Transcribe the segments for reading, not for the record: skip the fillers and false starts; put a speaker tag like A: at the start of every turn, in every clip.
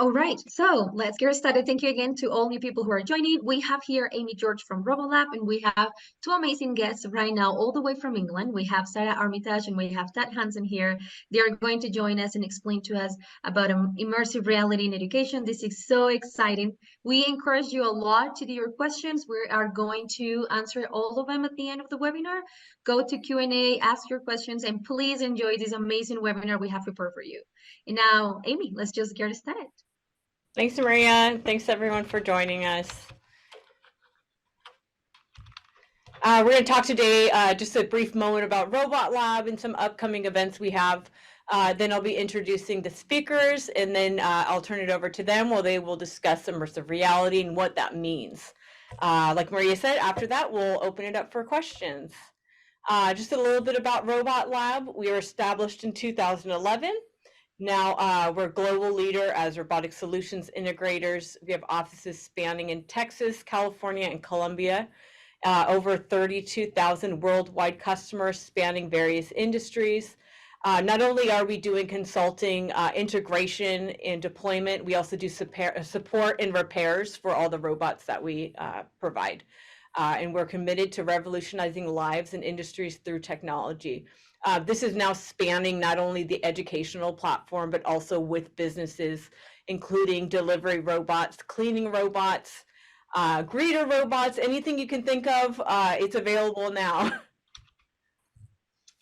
A: All right, so let's get started. Thank you again to all new people who are joining. We have here Amy George from RoboLab, and we have two amazing guests right now, all the way from England. We have Sarah Armitage and we have Ted Hansen here. They're going to join us and explain to us about immersive reality in education. This is so exciting. We encourage you a lot to do your questions. We are going to answer all of them at the end of the webinar. Go to Q&A, ask your questions, and please enjoy this amazing webinar we have prepared for you. And now, Amy, let's just get started.
B: Thanks, Maria. Thanks, everyone, for joining us. We're going to talk today just a brief moment about Robot Lab and some upcoming events we have. Then I'll be introducing the speakers, and then I'll turn it over to them while they will discuss immersive reality and what that means. Like Maria said, after that, we'll open it up for questions. Just a little bit about Robot Lab. We were established in 2011. Now we're a global leader as robotic solutions integrators. We have offices spanning in Texas, California, and Colombia. Over 32,000 worldwide customers spanning various industries. Not only are we doing consulting, integration, and deployment, we also do support and repairs for all the robots that we provide. And we're committed to revolutionizing lives and industries through technology. This is now spanning not only the educational platform, but also with businesses, including delivery robots, cleaning robots, greeter robots, anything you can think of, it's available now.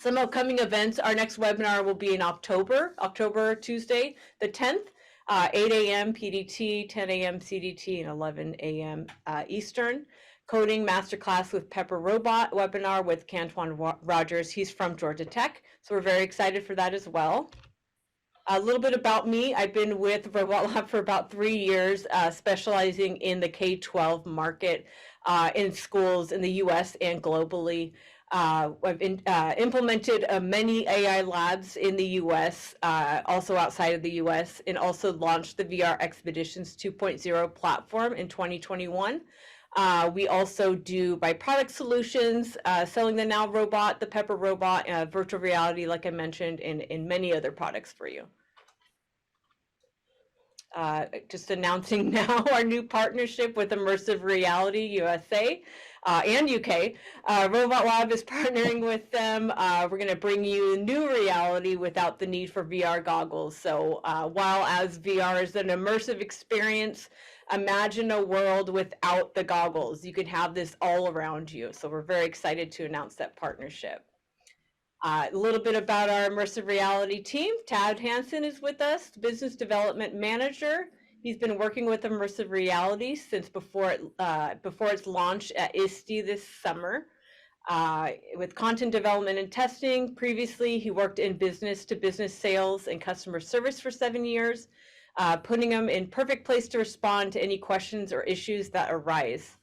B: Some upcoming events, our next webinar will be in October Tuesday, the 10th, 8 a.m. PDT, 10 a.m. CDT, and 11 a.m. Eastern. Coding Masterclass with Pepper Robot webinar with Cantuan Rogers. He's from Georgia Tech, so we're very excited for that as well. A little bit about me. I've been with Robot Lab for about 3 years, specializing in the K-12 market in schools in the U.S. and globally. I've implemented many AI labs in the U.S., also outside of the U.S., and also launched the VR Expeditions 2.0 platform in 2021. We also do byproduct solutions, selling the Now robot, the Pepper robot, virtual reality, like I mentioned, and many other products for you. Just announcing now our new partnership with Immersive Reality USA and UK. Robot Lab is partnering with them. We're going to bring you new reality without the need for VR goggles. So while as VR is an immersive experience, imagine a world without the goggles. You can have this all around you. So we're very excited to announce that partnership. A little bit about our immersive reality team. Ted Hansen is with us, Business Development Manager. He's been working with immersive reality since before its launch at ISTE this summer. With content development and testing. Previously, he worked in business-to-business sales and customer service for 7 years, putting him in perfect place to respond to any questions or issues that arise.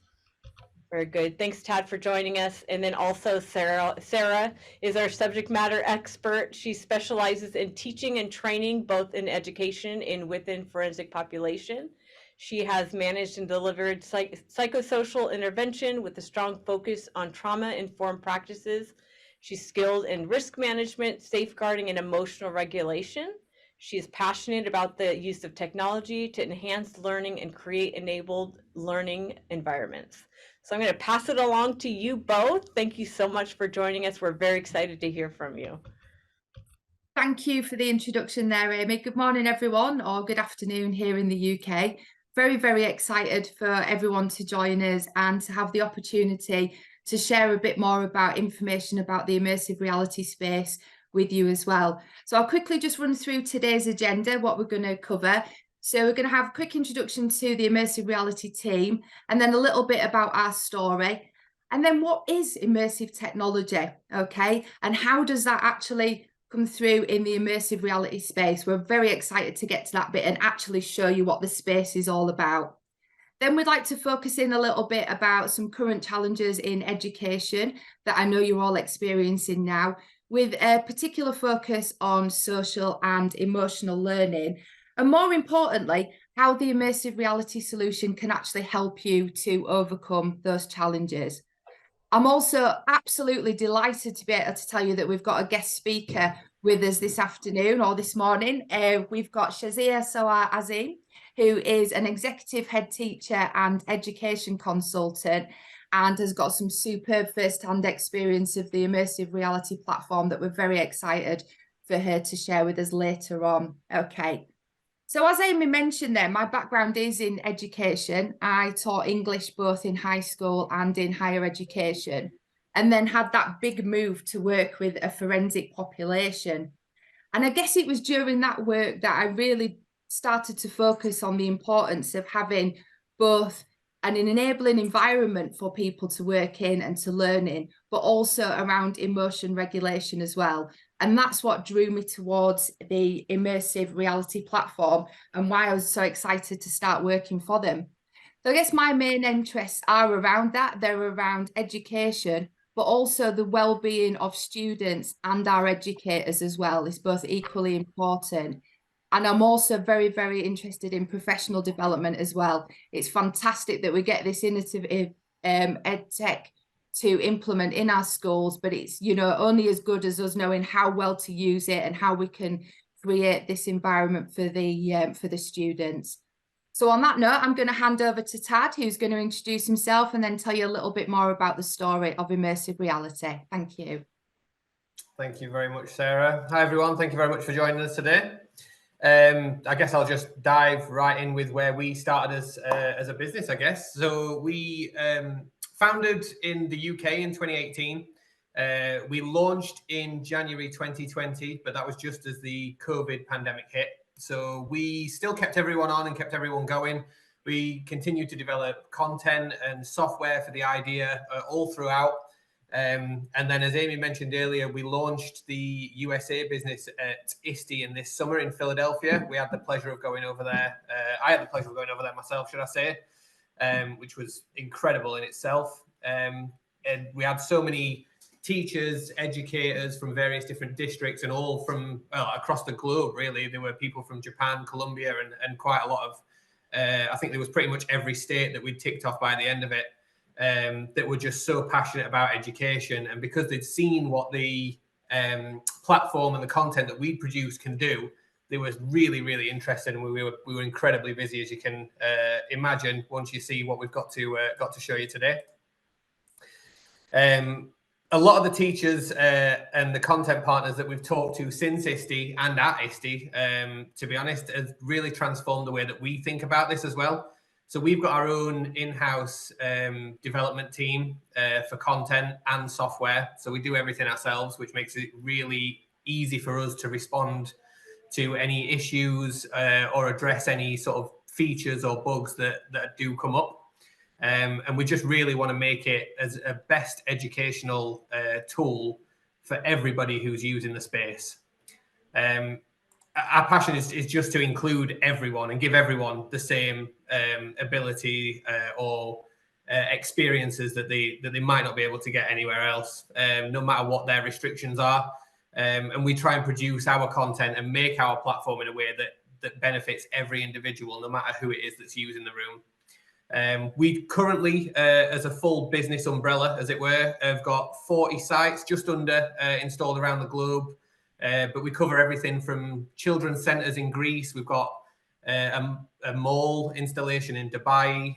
B: Very good. Thanks, Tad, for joining us. And then also Sarah is our subject matter expert. She specializes in teaching and training, both in education and within forensic population. She has managed and delivered psychosocial intervention with a strong focus on trauma-informed practices. She's skilled in risk management, safeguarding, and emotional regulation. She is passionate about the use of technology to enhance learning and create enabled learning environments. So I'm going to pass it along to you both. Thank you so much for joining us. We're very excited to hear from you.
C: Thank you for the introduction there, Amy. Good morning, everyone, or good afternoon here in the UK. Very, very excited for everyone to join us and to have the opportunity to share a bit more about information about the immersive reality space with you as well. So I'll quickly just run through today's agenda, what we're going to cover. So we're going to have a quick introduction to the immersive reality team, and then a little bit about our story. And then what is immersive technology, okay? And how does that actually come through in the immersive reality space? We're very excited to get to that bit and actually show you what the space is all about. Then we'd like to focus in a little bit about some current challenges in education that I know you're all experiencing now, with a particular focus on social and emotional learning. And more importantly, how the immersive reality solution can actually help you to overcome those challenges. I'm also absolutely delighted to be able to tell you that we've got a guest speaker with us this afternoon or this morning. We've got Shazia Sawar Azim. who is an executive head teacher and education consultant, and has got some superb first-hand experience of the immersive reality platform that we're very excited for her to share with us later on. Okay. So as Amy mentioned there, my background is in education. I taught English both in high school and in higher education, and then had that big move to work with a forensic population. And I guess it was during that work that I really started to focus on the importance of having both an enabling environment for people to work in and to learn in, but also around emotion regulation as well. And that's what drew me towards the immersive reality platform and why I was so excited to start working for them. So I guess my main interests are around that. They're around education, but also the well-being of students and our educators as well is both equally important. And I'm also very, very interested in professional development as well. It's fantastic that we get this innovative ed tech to implement in our schools, but it's, you know, only as good as us knowing how well to use it and how we can create this environment for the students. So on that note, I'm going to hand over to Tad, who's going to introduce himself and then tell you a little bit more about the story of immersive reality. Thank you.
D: Thank you very much, Sarah. Hi, everyone. Thank you very much for joining us today. I guess I'll just dive right in with where we started as a business, I guess. So we founded in the UK in 2018. We launched in January 2020, but that was just as the COVID pandemic hit. So we still kept everyone on and kept everyone going. We continued to develop content and software for the idea all throughout. And then, as Amy mentioned earlier, we launched the USA business at ISTE in this summer in Philadelphia. We had the pleasure of going over there. I had the pleasure of going over there myself, should I say, which was incredible in itself. And we had so many teachers, educators from various different districts and all from across the globe, really. There were people from Japan, Colombia, and quite a lot of, I think there was pretty much every state that we'd ticked off by the end of it. That were just so passionate about education, and because they'd seen what the platform and the content that we produce can do, they were really, really interested, and we were incredibly busy, as you can imagine once you see what we've got to show you today. A lot of the teachers and the content partners that we've talked to since ISTE and at ISTE, to be honest, has really transformed the way that we think about this as well. So we've got our own in-house development team for content and software. So we do everything ourselves, which makes it really easy for us to respond to any issues or address any sort of features or bugs that do come up. And we just really want to make it as a best educational tool for everybody who's using the space. Our passion is just to include everyone and give everyone the same ability or experiences that they might not be able to get anywhere else, no matter what their restrictions are. And we try and produce our content and make our platform in a way that benefits every individual, no matter who it is that's using the room. We currently, as a full business umbrella, as it were, have got 40 sites, just under, installed around the globe. But we cover everything from children's centres in Greece. We've got a mall installation in Dubai.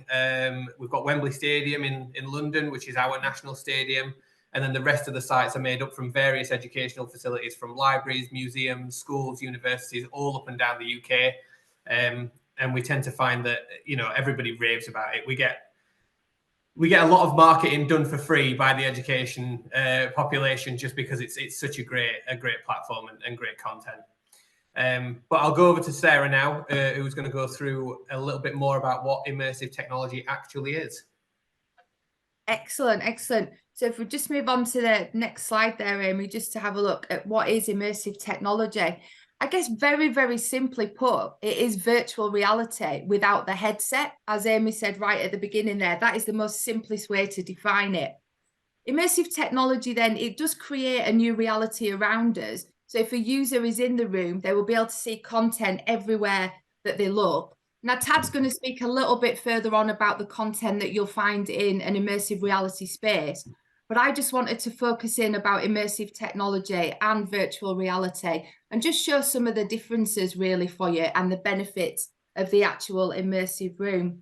D: We've got Wembley Stadium in London, which is our national stadium. And then the rest of the sites are made up from various educational facilities, from libraries, museums, schools, universities, all up and down the UK. And we tend to find that, you know, everybody raves about it. We get a lot of marketing done for free by the education population, just because it's such a great platform and great content. But I'll go over to Sarah now, who's going to go through a little bit more about what immersive technology actually is.
C: Excellent, excellent. So if we just move on to the next slide there, Amy, just to have a look at what is immersive technology. I guess very, very simply put, it is virtual reality without the headset. As Amy said right at the beginning there, that is the most simplest way to define it. Immersive technology then, it does create a new reality around us. So if a user is in the room, they will be able to see content everywhere that they look. Now, Tad's going to speak a little bit further on about the content that you'll find in an immersive reality space. But I just wanted to focus in about immersive technology and virtual reality and just show some of the differences really for you and the benefits of the actual immersive room.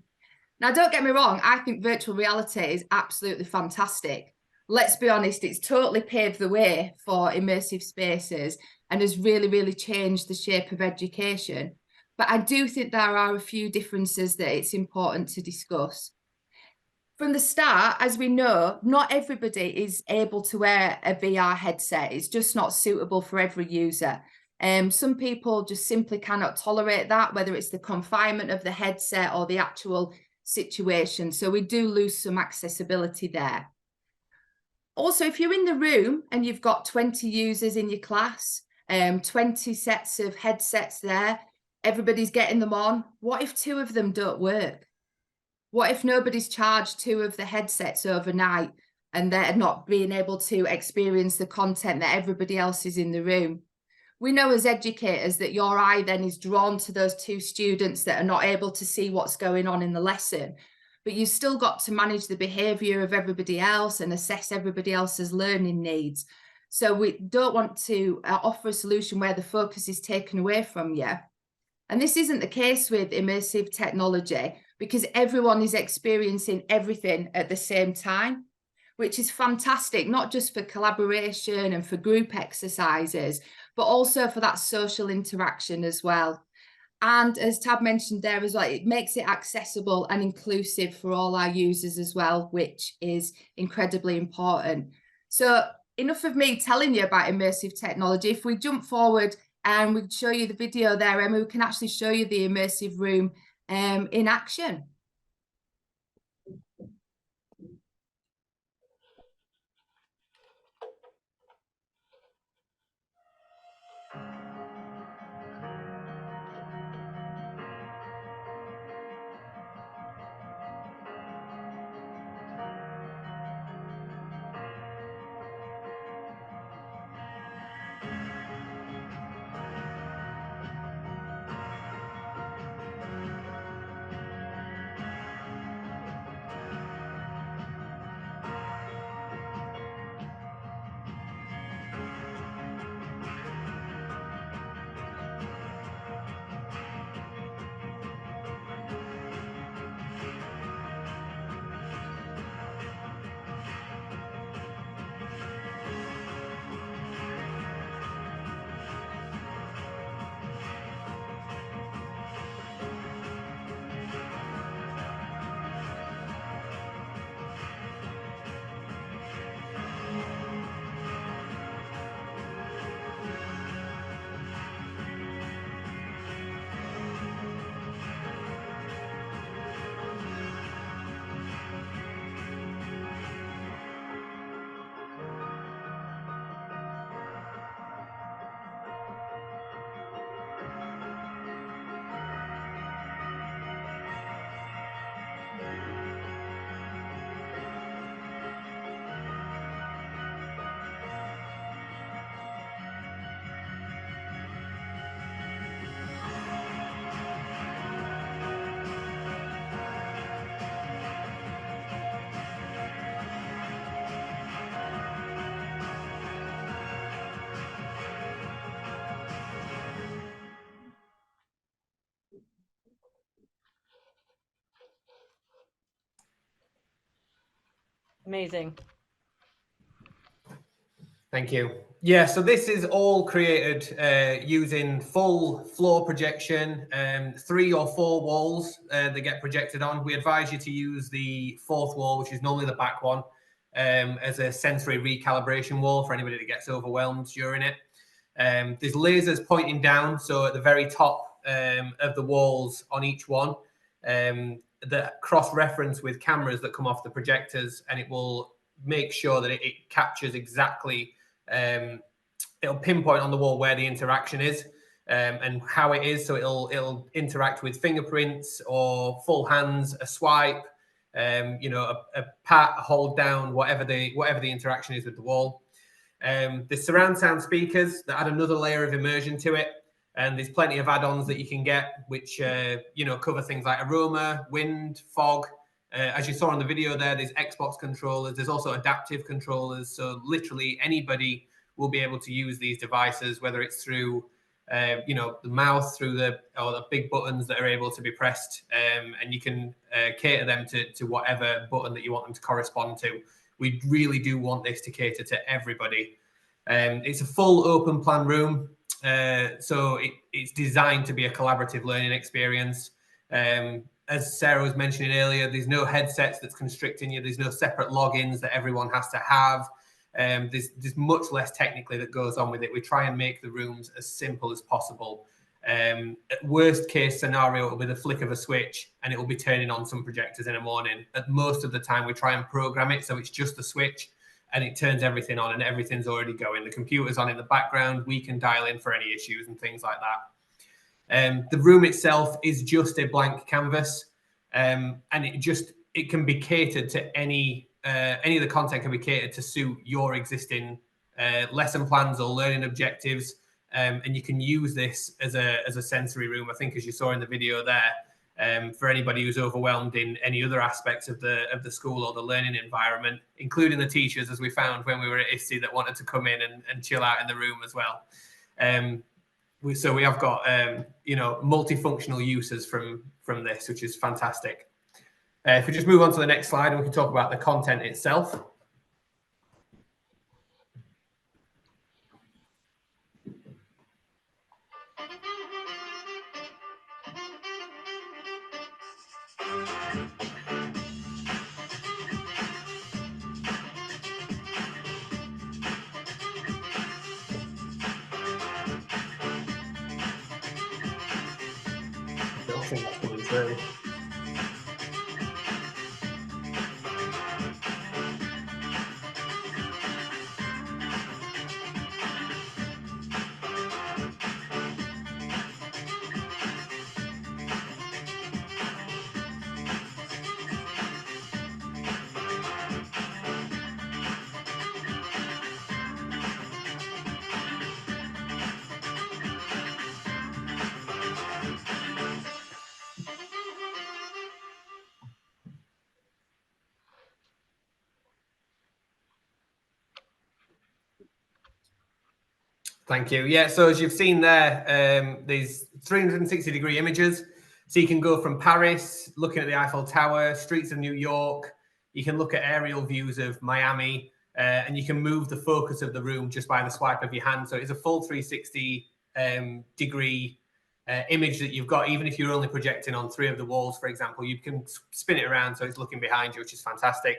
C: Now, don't get me wrong, I think virtual reality is absolutely fantastic. Let's be honest, it's totally paved the way for immersive spaces and has really, really changed the shape of education. But I do think there are a few differences that it's important to discuss. From the start, as we know, not everybody is able to wear a VR headset. It's just not suitable for every user. Some people just simply cannot tolerate that, whether it's the confinement of the headset or the actual situation. So we do lose some accessibility there. Also, if you're in the room and you've got 20 users in your class, 20 sets of headsets there, everybody's getting them on. What if 2 of them don't work? What if nobody's charged 2 of the headsets overnight and they're not being able to experience the content that everybody else is in the room? We know as educators that your eye then is drawn to those 2 students that are not able to see what's going on in the lesson, but you've still got to manage the behaviour of everybody else and assess everybody else's learning needs. So we don't want to offer a solution where the focus is taken away from you. And this isn't the case with immersive technology, because everyone is experiencing everything at the same time, which is fantastic, not just for collaboration and for group exercises, but also for that social interaction as well. And as Tab mentioned there as well, it makes it accessible and inclusive for all our users as well, which is incredibly important. So enough of me telling you about immersive technology. If we jump forward and we show you the video there, Emma, we can actually show you the immersive room in action.
B: Amazing.
D: Thank you. Yeah, so this is all created using full floor projection, 3 or 4 walls that get projected on. We advise you to use the 4th wall, which is normally the back one, as a sensory recalibration wall for anybody that gets overwhelmed during it. There's lasers pointing down, so at the very top of the walls on each one, that cross-reference with cameras that come off the projectors, and it will make sure that it captures exactly, it'll pinpoint on the wall where the interaction is and how it is. So it'll interact with fingerprints or full hands, a swipe, you know, a pat, a hold down, whatever the interaction is with the wall. There's surround sound speakers that add another layer of immersion to it. And there's plenty of add-ons that you can get, which, you know, cover things like aroma, wind, fog. As you saw in the video there, there's Xbox controllers. There's also adaptive controllers. So literally anybody will be able to use these devices, whether it's through you know, the mouth through the big buttons that are able to be pressed, and you can cater them to whatever button that you want them to correspond to. We really do want this to cater to everybody. It's a full open plan room, so it's designed to be a collaborative learning experience. As Sarah was mentioning earlier, there's no headsets that's constricting you. There's no separate logins that everyone has to have. There's much less technically that goes on with it. We try and make the rooms as simple as possible. At worst case scenario, it'll be the flick of a switch and it will be turning on some projectors in the morning. At most of the time, we try and program it so it's just the switch and it turns everything on and everything's already going. The computer's on in the background. We can dial in for any issues and things like that. The room itself is just a blank canvas, and it can be catered to any of the content can be catered to suit your existing lesson plans or learning objectives, and you can use this as a sensory room. I think, as you saw in the video there, for anybody who's overwhelmed in any other aspects of the school or the learning environment, including the teachers, as we found when we were at ISTE, that wanted to come in and chill out in the room as well. So we have got you know, multifunctional uses from this, which is fantastic. If we just move on to the next slide and we can talk about the content itself. I don't think that's coming through. Thank you. Yeah, so as you've seen there, there's 360-degree images. So you can go from Paris, looking at the Eiffel Tower, streets of New York. You can look at aerial views of Miami, and you can move the focus of the room just by the swipe of your hand. So it's a full 360-degree image that you've got. Even if you're only projecting on 3 of the walls, for example, you can spin it around so it's looking behind you, which is fantastic.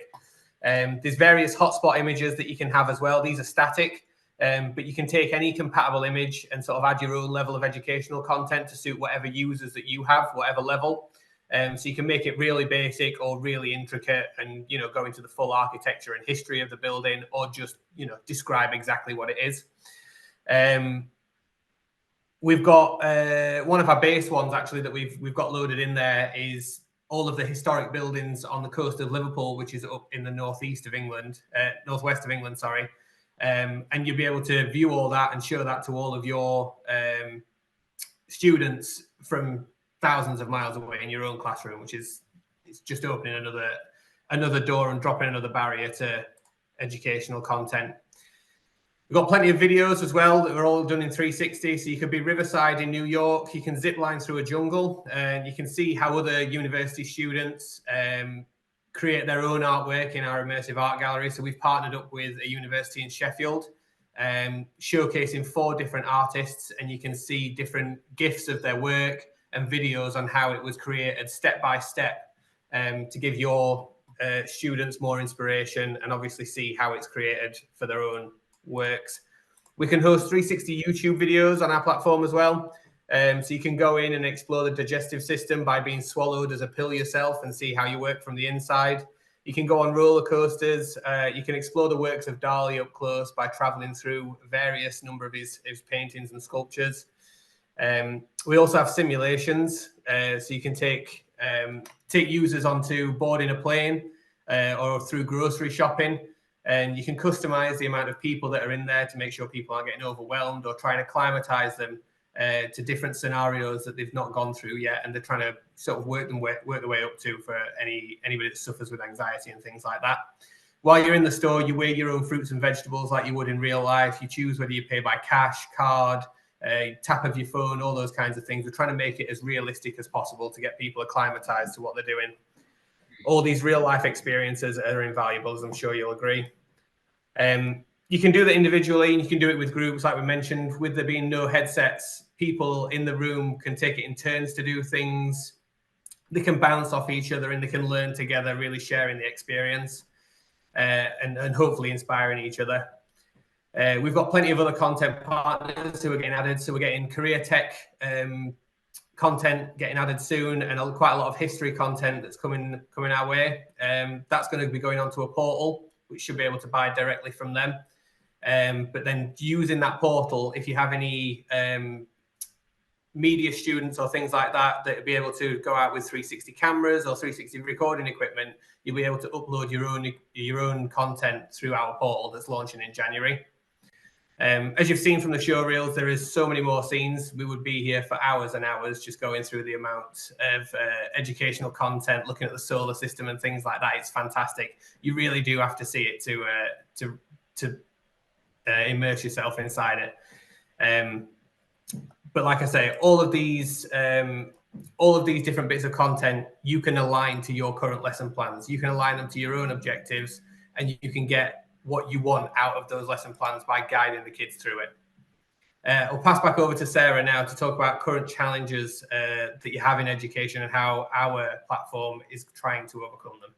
D: There's various hotspot images that you can have as well. These are static. But you can take any compatible image and sort of add your own level of educational content to suit whatever users that you have, whatever level. So you can make it really basic or really intricate and, you know, go into the full architecture and history of the building, or just, you know, describe exactly what it is. We've got one of our base ones actually that we've got loaded in there is all of the historic buildings on the coast of Liverpool, which is up in the northwest of England, sorry. And you'll be able to view all that and show that to all of your students from thousands of miles away in your own classroom, which is, it's just opening another door and dropping another barrier to educational content. We've got plenty of videos as well that are all done in 360. So you could be riverside in New York, you can zip line through a jungle, and you can see how other university students create their own artwork in our immersive art gallery. So we've partnered up with a university in Sheffield, showcasing 4 different artists, and you can see different GIFs of their work and videos on how it was created step by step, to give your students more inspiration and obviously see how it's created for their own works. We can host 360 YouTube videos on our platform as well. So you can go in and explore the digestive system by being swallowed as a pill yourself and see how you work from the inside. You can go on roller coasters. You can explore the works of Dali up close by traveling through various number of his paintings and sculptures. We also have simulations, so you can take users onto boarding a plane or through grocery shopping, and you can customize the amount of people that are in there to make sure people aren't getting overwhelmed, or trying to acclimatize them to different scenarios that they've not gone through yet, and they're trying to sort of work their way up to for anybody that suffers with anxiety and things like that. While you're in the store, you weigh your own fruits and vegetables like you would in real life. You choose whether you pay by cash, card, tap of your phone, all those kinds of things. We're trying to make it as realistic as possible to get people acclimatized to what they're doing. All these real life experiences are invaluable, as I'm sure you'll agree. You can do that individually, and you can do it with groups, like we mentioned. With there being no headsets, people in the room can take it in turns to do things. They can bounce off each other and they can learn together, really sharing the experience and hopefully inspiring each other. We've got plenty of other content partners who are getting added. So we're getting career tech content getting added soon, and quite a lot of history content that's coming our way. That's going to be going onto a portal, which should be able to buy directly from them. But then using that portal, if you have any media students or things like that will be able to go out with 360 cameras or 360 recording equipment, you'll be able to upload your own content through our portal that's launching in January. As you've seen from the show reels, there is so many more scenes. We would be here for hours and hours just going through the amount of educational content, looking at the solar system and things like that. It's fantastic. You really do have to see it to immerse yourself inside it. But like I say, all of these different bits of content, you can align to your current lesson plans. You can align them to your own objectives, and you can get what you want out of those lesson plans by guiding the kids through it. I'll pass back over to Sarah now to talk about current challenges that you have in education and how our platform is trying to overcome them.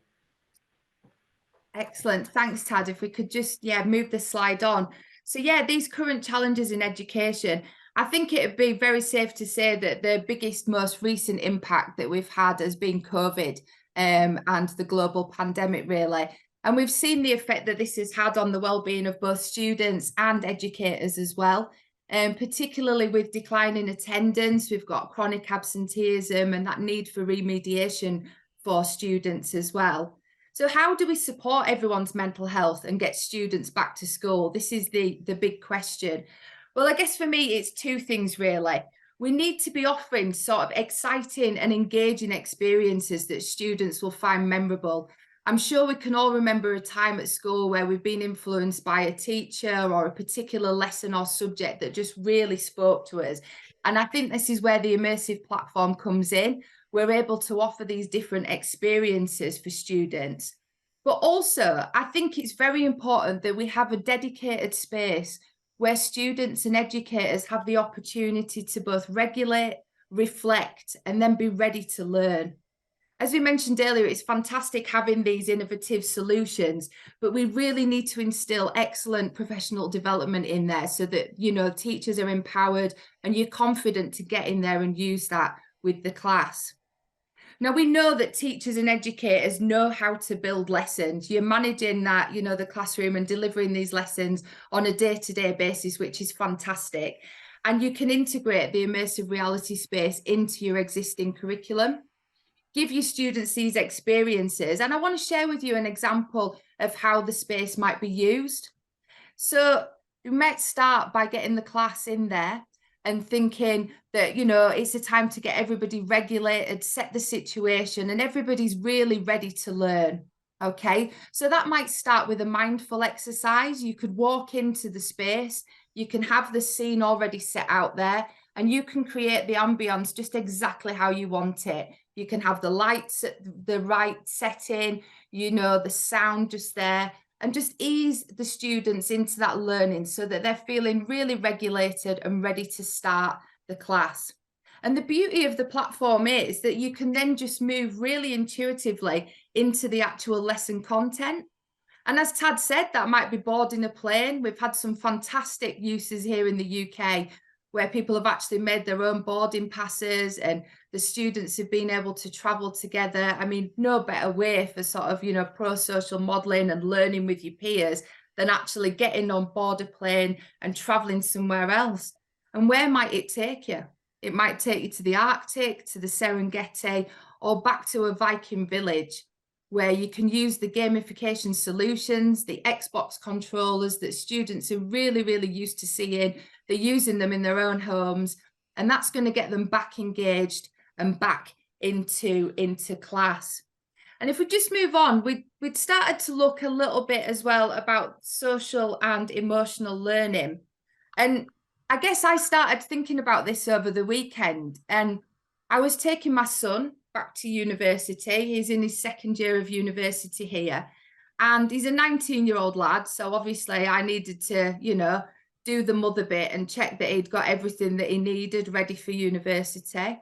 C: Excellent. Thanks, Tad. If we could just, move the slide on. So these current challenges in education, I think it would be very safe to say that the biggest, most recent impact that we've had has been COVID and the global pandemic, really. And we've seen the effect that this has had on the well-being of both students and educators as well. Particularly with declining attendance, we've got chronic absenteeism and that need for remediation for students as well. So how do we support everyone's mental health and get students back to school? This is the big question. Well, I guess for me, it's two things really. We need to be offering sort of exciting and engaging experiences that students will find memorable. I'm sure we can all remember a time at school where we've been influenced by a teacher or a particular lesson or subject that just really spoke to us. And I think this is where the immersive platform comes in. We're able to offer these different experiences for students. But also, I think it's very important that we have a dedicated space where students and educators have the opportunity to both regulate, reflect, and then be ready to learn. As we mentioned earlier, it's fantastic having these innovative solutions, but we really need to instill excellent professional development in there so that, teachers are empowered and you're confident to get in there and use that with the class. Now, we know that teachers and educators know how to build lessons. You're managing that, the classroom and delivering these lessons on a day-to-day basis, which is fantastic. And you can integrate the immersive reality space into your existing curriculum. Give your students these experiences. And I want to share with you an example of how the space might be used. So you might start by getting the class in there and thinking that, it's a time to get everybody regulated, set the situation, and everybody's really ready to learn. Okay, so that might start with a mindful exercise. You could walk into the space, you can have the scene already set out there, and you can create the ambience just exactly how you want it. You can have the lights at the right setting, the sound just there, and just ease the students into that learning so that they're feeling really regulated and ready to start the class. And the beauty of the platform is that you can then just move really intuitively into the actual lesson content. And as Tad said, that might be boarding a plane. We've had some fantastic uses here in the UK where people have actually made their own boarding passes and the students have been able to travel together. I mean, no better way for sort of, pro-social modelling and learning with your peers than actually getting on board a plane and travelling somewhere else. And where might it take you? It might take you to the Arctic, to the Serengeti, or back to a Viking village, where you can use the gamification solutions, the Xbox controllers that students are really, really used to seeing. They're using them in their own homes, and that's going to get them back engaged and back into class. And if we just move on, we'd started to look a little bit as well about social and emotional learning. And I guess I started thinking about this over the weekend, and I was taking my son back to university. He's in his second year of university here, and he's a 19-year-old lad. So obviously I needed to, do the mother bit and check that he'd got everything that he needed ready for university.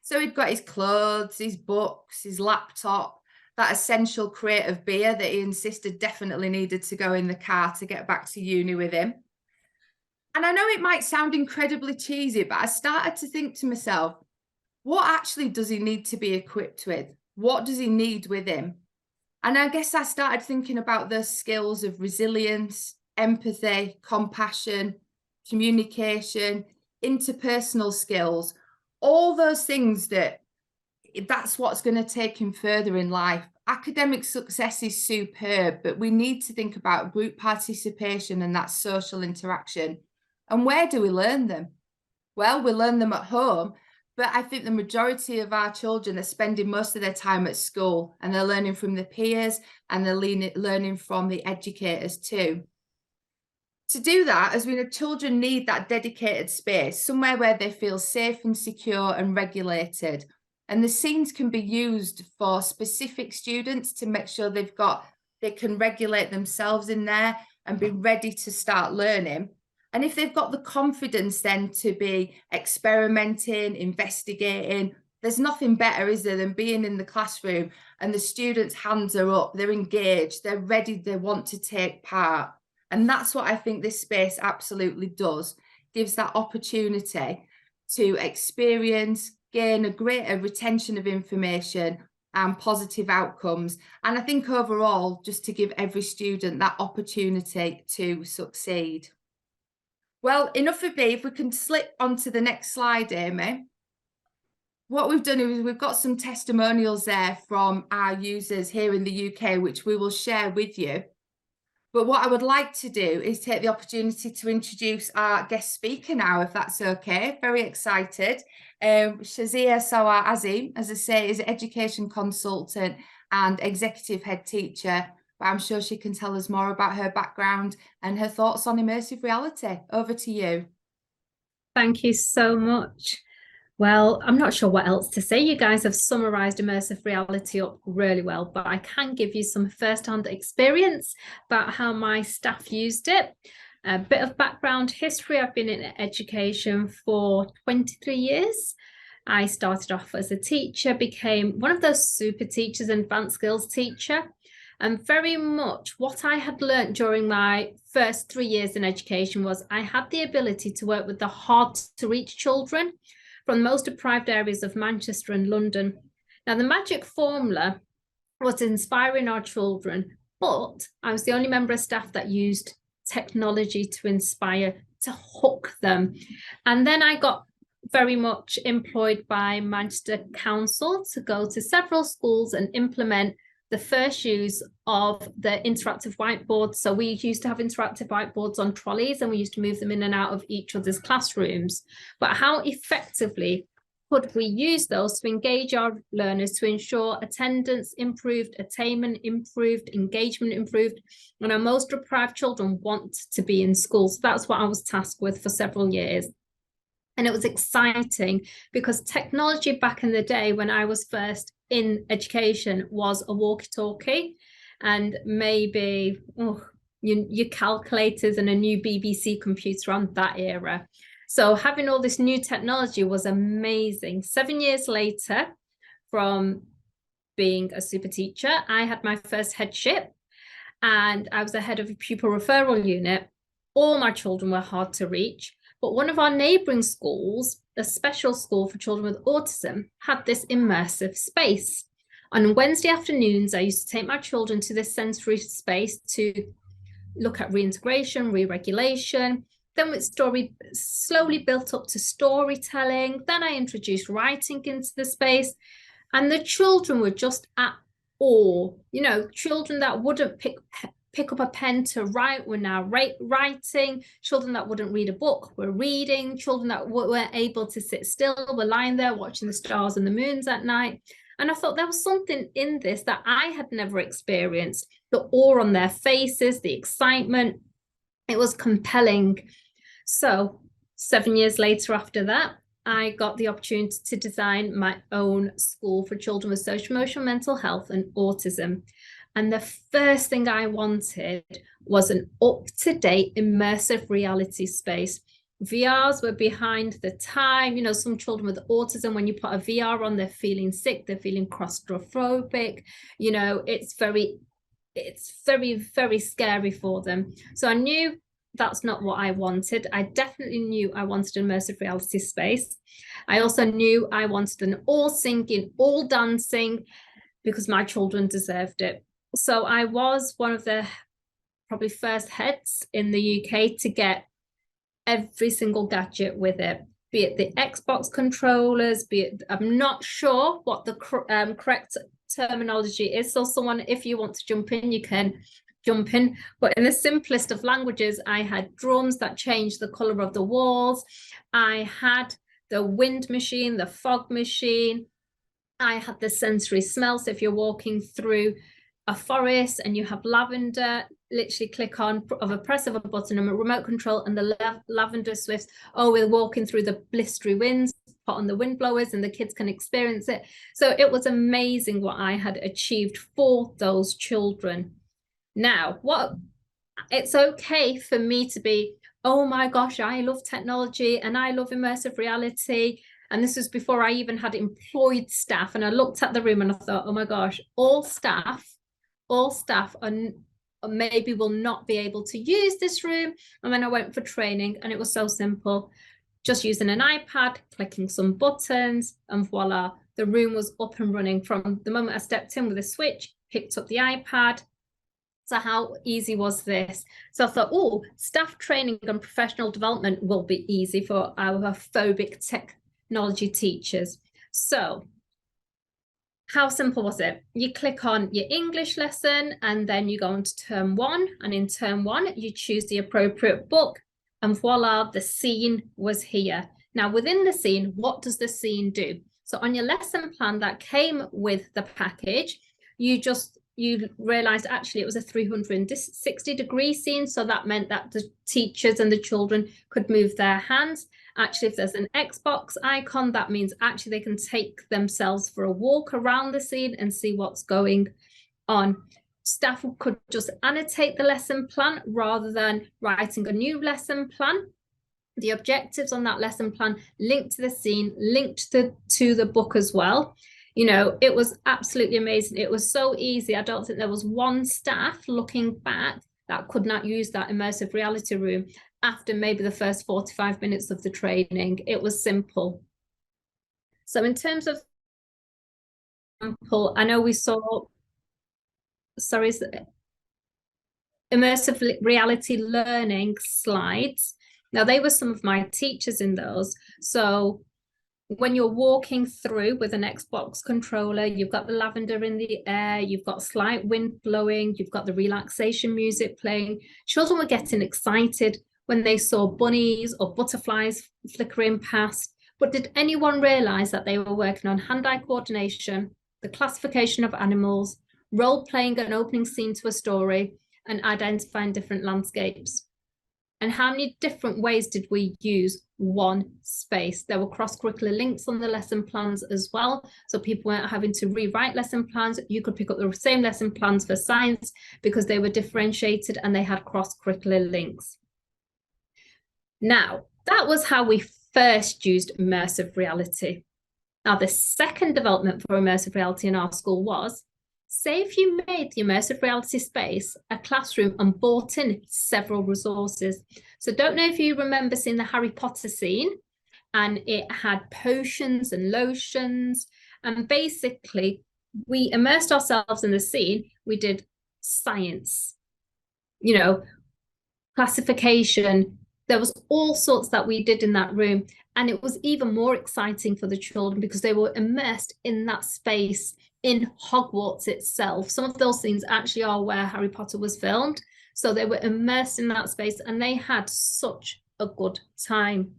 C: So he'd got his clothes, his books, his laptop, that essential crate of beer that he insisted definitely needed to go in the car to get back to uni with him. And I know it might sound incredibly cheesy, but I started to think to myself, what actually does he need to be equipped with? What does he need with him? And I guess I started thinking about the skills of resilience, empathy, compassion, communication, interpersonal skills, all those things that's what's going to take him further in life. Academic success is superb, but we need to think about group participation and that social interaction. And where do we learn them? Well, we learn them at home, but I think the majority of our children are spending most of their time at school, and they're learning from the peers and they're learning from the educators too. To do that, as we know, children need that dedicated space, somewhere where they feel safe and secure and regulated. And the scenes can be used for specific students to make sure they can regulate themselves in there and be ready to start learning. And if they've got the confidence then to be experimenting, investigating, there's nothing better, is there, than being in the classroom and the students' hands are up, they're engaged, they're ready, they want to take part. And that's what I think this space absolutely does, gives that opportunity to experience, gain a greater retention of information and positive outcomes. And I think overall, just to give every student that opportunity to succeed. Well, enough of me. If we can slip onto the next slide, Amy. What we've done is we've got some testimonials there from our users here in the UK, which we will share with you. But what I would like to do is take the opportunity to introduce our guest speaker now, if that's okay. Very excited. Shazia Sawar Azim, as I say, is an education consultant and executive head teacher. But I'm sure she can tell us more about her background and her thoughts on immersive reality. Over to you.
E: Thank you so much. Well, I'm not sure what else to say. You guys have summarized immersive reality up really well, but I can give you some first-hand experience about how my staff used it. A bit of background history. I've been in education for 23 years. I started off as a teacher, became one of those super teachers, advanced skills teacher. And very much what I had learned during my first 3 years in education was I had the ability to work with the hard to reach children from the most deprived areas of Manchester and London. Now, the magic formula was inspiring our children, but I was the only member of staff that used technology to inspire, to hook them. And then I got very much employed by Manchester Council to go to several schools and implement the first use of the interactive whiteboards. So we used to have interactive whiteboards on trolleys and we used to move them in and out of each other's classrooms. But how effectively could we use those to engage our learners to ensure attendance improved, attainment improved, engagement improved, and our most deprived children want to be in school? So that's what I was tasked with for several years. And it was exciting because technology back in the day when I was first in education was a walkie-talkie and maybe your calculators and a new BBC computer on that era. So having all this new technology was amazing. 7 years later, from being a super teacher, I had my first headship and I was the head of a pupil referral unit. All my children were hard to reach. But one of our neighbouring schools, a special school for children with autism, had this immersive space. On Wednesday afternoons, I used to take my children to this sensory space to look at reintegration, re-regulation. Then with story slowly built up to storytelling. Then I introduced writing into the space. And the children were just at awe. You know, children that wouldn't pick up a pen to write were now writing. Children that wouldn't read a book were reading. Children that weren't able to sit still were lying there watching the stars and the moons at night. And I thought there was something in this that I had never experienced. The awe on their faces, the excitement, it was compelling. So 7 years later after that, I got the opportunity to design my own school for children with social, emotional, mental health and autism. And the first thing I wanted was an up-to-date immersive reality space. VRs were behind the time. You know, some children with autism, when you put a VR on, they're feeling sick, they're feeling claustrophobic. You know, it's very, very scary for them. So I knew that's not what I wanted. I definitely knew I wanted an immersive reality space. I also knew I wanted an all singing, all dancing, because my children deserved it. So I was one of the probably first heads in the UK to get every single gadget with it, be it the Xbox controllers, be it, I'm not sure what the correct terminology is. So someone, if you want to jump in, you can jump in. But in the simplest of languages, I had drums that changed the color of the walls. I had the wind machine, the fog machine. I had the sensory smells. If you're walking through a forest and you have lavender, literally click on of a press of a button and a remote control, and the lavender swifts. Oh, we're walking through the blistery winds, put on the wind blowers, and the kids can experience it. So it was amazing what I had achieved for those children. Now, it's okay for me to be, oh my gosh, I love technology and I love immersive reality. And this was before I even had employed staff. And I looked at the room and I thought, oh my gosh, all staff are maybe will not be able to use this room. And then I went for training, and it was so simple. Just using an iPad, clicking some buttons, and voila, the room was up and running from the moment I stepped in with a switch, picked up the iPad. So how easy was this? So I thought, oh, staff training and professional development will be easy for our phobic technology teachers. So how simple was it? You click on your English lesson, and then you go into term 1. And in term 1, you choose the appropriate book, and voila, the scene was here. Now, within the scene, what does the scene do? So on your lesson plan that came with the package, you realized actually it was a 360-degree scene. So that meant that the teachers and the children could move their hands. Actually, if there's an Xbox icon, that means actually they can take themselves for a walk around the scene and see what's going on. Staff could just annotate the lesson plan rather than writing a new lesson plan. The objectives on that lesson plan linked to the scene, linked to the book as well. You know, it was absolutely amazing. It was so easy. I don't think there was one staff looking back that could not use that immersive reality room after maybe the first 45 minutes of the training. It was simple. So in terms of example, I know we saw, sorry, immersive reality learning slides. Now, they were some of my teachers in those. So when you're walking through with an Xbox controller, you've got the lavender in the air, you've got slight wind blowing, you've got the relaxation music playing. Children were getting excited when they saw bunnies or butterflies flickering past. But did anyone realize that they were working on hand-eye coordination, the classification of animals, role-playing an opening scene to a story, and identifying different landscapes? And how many different ways did we use one space? There were cross-curricular links on the lesson plans as well. So people weren't having to rewrite lesson plans. You could pick up the same lesson plans for science because they were differentiated and they had cross-curricular links. Now, that was how we first used immersive reality. Now, the second development for immersive reality in our school was, say if you made the immersive reality space a classroom and brought in several resources. So don't know if you remember seeing the Harry Potter scene, and it had potions and lotions. And basically, we immersed ourselves in the scene. We did science, you know, classification. There was all sorts that we did in that room. And it was even more exciting for the children because they were immersed in that space in Hogwarts itself. Some of those scenes actually are where Harry Potter was filmed. So they were immersed in that space and they had such a good time.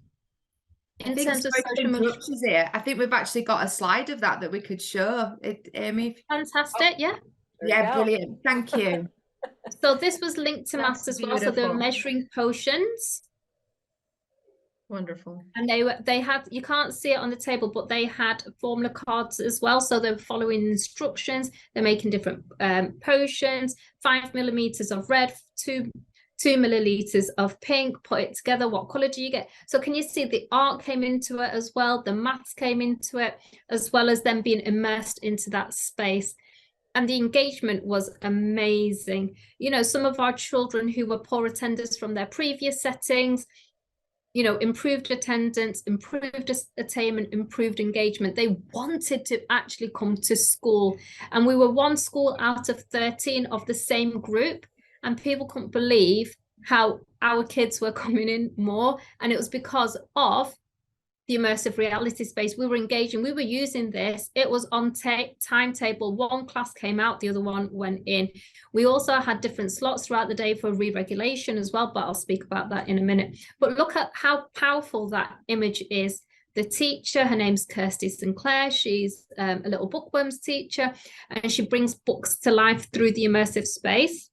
E: In terms of social
C: here, I think we've actually got a slide of that we could show. Amy.
E: Fantastic, yeah.
C: Yeah, brilliant. Thank you.
E: So this was linked to maths as well. So they were measuring potions.
A: Wonderful.
E: And they had, you can't see it on the table, but they had formula cards as well. So they were following instructions. They're making different potions, 5 milliliters of red, 2 milliliters of pink, put it together. What color do you get? So can you see the art came into it as well? The maths came into it, as well as them being immersed into that space. And the engagement was amazing. You know, some of our children who were poor attenders from their previous settings, you know, improved attendance, improved attainment, improved engagement. They wanted to actually come to school. And we were one school out of 13 of the same group. And people couldn't believe how our kids were coming in more. And it was because of the immersive reality space. We were engaging, we were using this. It was on timetable. One class came out, the other one went in. We also had different slots throughout the day for re-regulation as well, but I'll speak about that in a minute. But look at how powerful that image is. The teacher, her name's Kirsty Sinclair. She's a little bookworms teacher, and she brings books to life through the immersive space.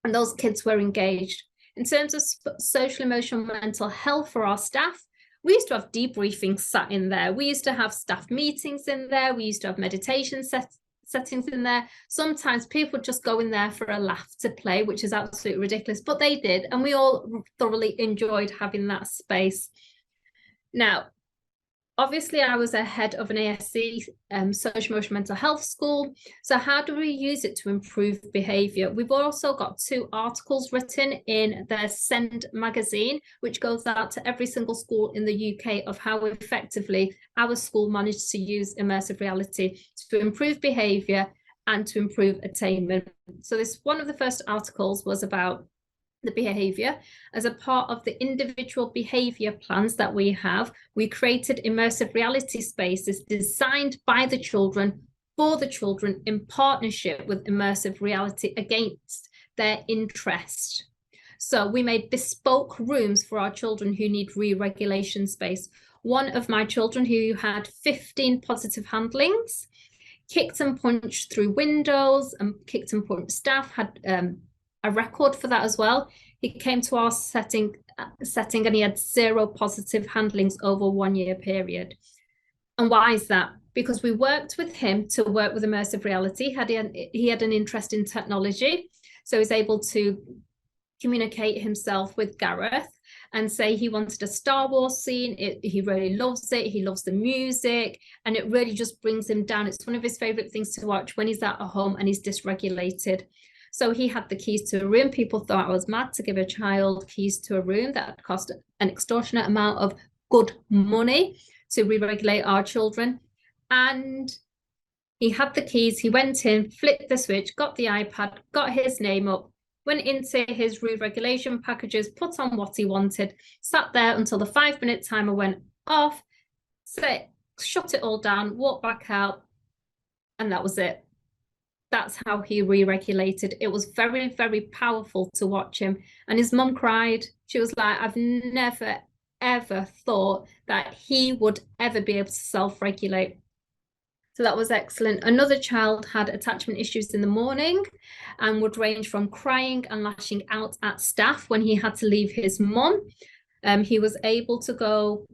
E: And those kids were engaged. In terms of social, emotional, mental health for our staff, we used to have debriefings sat in there. We used to have staff meetings in there. We used to have meditation settings in there. Sometimes people would just go in there for a laugh to play, which is absolutely ridiculous, but they did. And we all thoroughly enjoyed having that space. Now, obviously, I was a head of an ASC, social emotional mental health school. So how do we use it to improve behaviour? We've also got 2 articles written in the Send magazine, which goes out to every single school in the UK of how effectively our school managed to use immersive reality to improve behaviour and to improve attainment. So this, one of the first articles was about the behavior. As a part of the individual behavior plans that we have, we created immersive reality spaces designed by the children for the children in partnership with immersive reality against their interest. So we made bespoke rooms for our children who need re-regulation space. One of my children who had 15 positive handlings, kicked and punched through windows and kicked and punched staff, had a record for that as well. He came to our setting and he had 0 positive handlings over a 1-year period. And why is that? Because we worked with him to work with immersive reality. He had an interest in technology, so he's able to communicate himself with Gareth and say he wanted a Star Wars scene. He really loves it. He loves the music, and it really just brings him down. It's one of his favorite things to watch when he's at home and he's dysregulated. So he had the keys to a room. People thought I was mad to give a child keys to a room that cost an extortionate amount of good money to re-regulate our children. And he had the keys. He went in, flipped the switch, got the iPad, got his name up, went into his re-regulation packages, put on what he wanted, sat there until the 5-minute timer went off, shut it all down, walked back out, and that was it. That's how he re-regulated. It was very, very powerful to watch him. And his mum cried. She was like, I've never, ever thought that he would ever be able to self-regulate. So that was excellent. Another child had attachment issues in the morning and would range from crying and lashing out at staff when he had to leave his mum. He was able to go,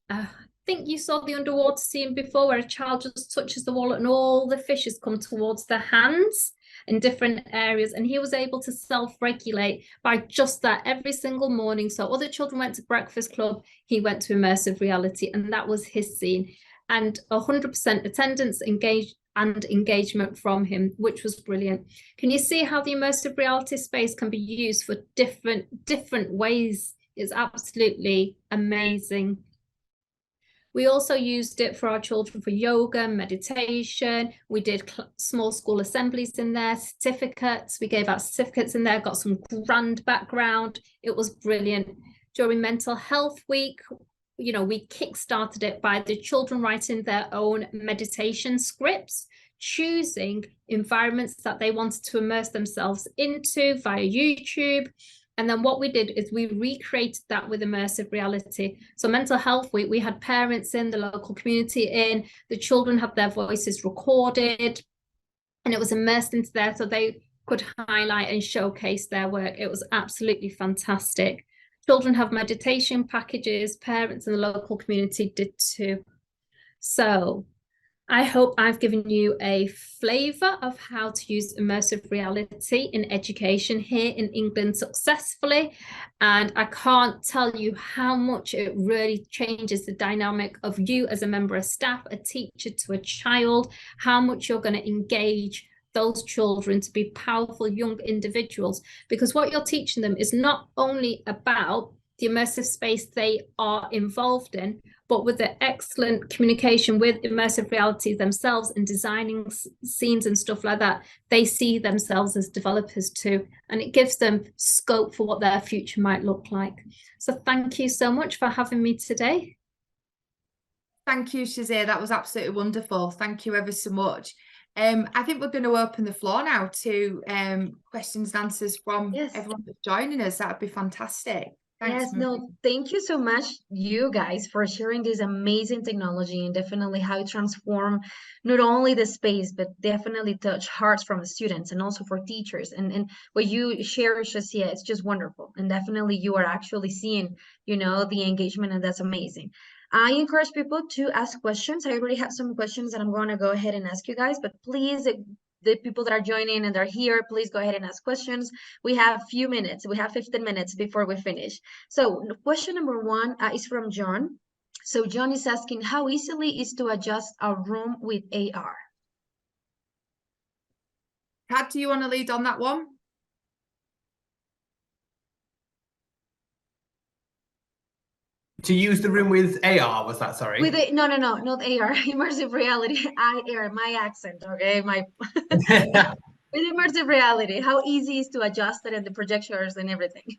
E: I think you saw the underwater scene before where a child just touches the wall and all the fishes come towards their hands in different areas, and he was able to self-regulate by just that every single morning. So other children went to breakfast club, he went to immersive reality, and that was his scene, and 100% attendance engagement from him, which was brilliant. Can you see how the immersive reality space can be used for different ways? It's absolutely amazing. We also used it for our children for yoga, meditation. We did small school assemblies in there, certificates. We gave out certificates in there, got some grand background. It was brilliant. During Mental Health Week, you know, we kickstarted it by the children writing their own meditation scripts, choosing environments that they wanted to immerse themselves into via YouTube. And then what we did is we recreated that with immersive reality. So Mental Health Week, we had parents in, the local community in, the children had their voices recorded, and it was immersed into there so they could highlight and showcase their work. It was absolutely fantastic. Children have meditation packages, parents in the local community did too. So I hope I've given you a flavour of how to use immersive reality in education here in England successfully. And I can't tell you how much it really changes the dynamic of you as a member of staff, a teacher to a child, how much you're going to engage those children to be powerful young individuals. Because what you're teaching them is not only about the immersive space they are involved in, but with the excellent communication with immersive reality themselves and designing scenes and stuff like that, they see themselves as developers too, and it gives them scope for what their future might look like. So thank you so much for having me today.
C: Thank you, Shazia. That was absolutely wonderful. Thank you ever so much. I think we're going to open the floor now to questions and answers from everyone that's joining us. That would be fantastic. Thanks,
A: yes, no, thank you so much, you guys, for sharing this amazing technology and definitely how it transform not only the space, but definitely touch hearts from students and also for teachers. And what you share, Shazia, it's just wonderful. And definitely you are actually seeing, you know, the engagement, and that's amazing. I encourage people to ask questions. I already have some questions that I'm going to go ahead and ask you guys, but please, the people that are joining and are here, please go ahead and ask questions. We have a few minutes. We have 15 minutes before we finish. So question number one is from John. So John is asking, how easily is to adjust a room with AR?
C: Kat, do you want to lead on that one?
D: To use the room with AR, was that, sorry?
A: With no, not AR, immersive reality. My accent, okay? With immersive reality, how easy is to adjust it and the projectors and everything?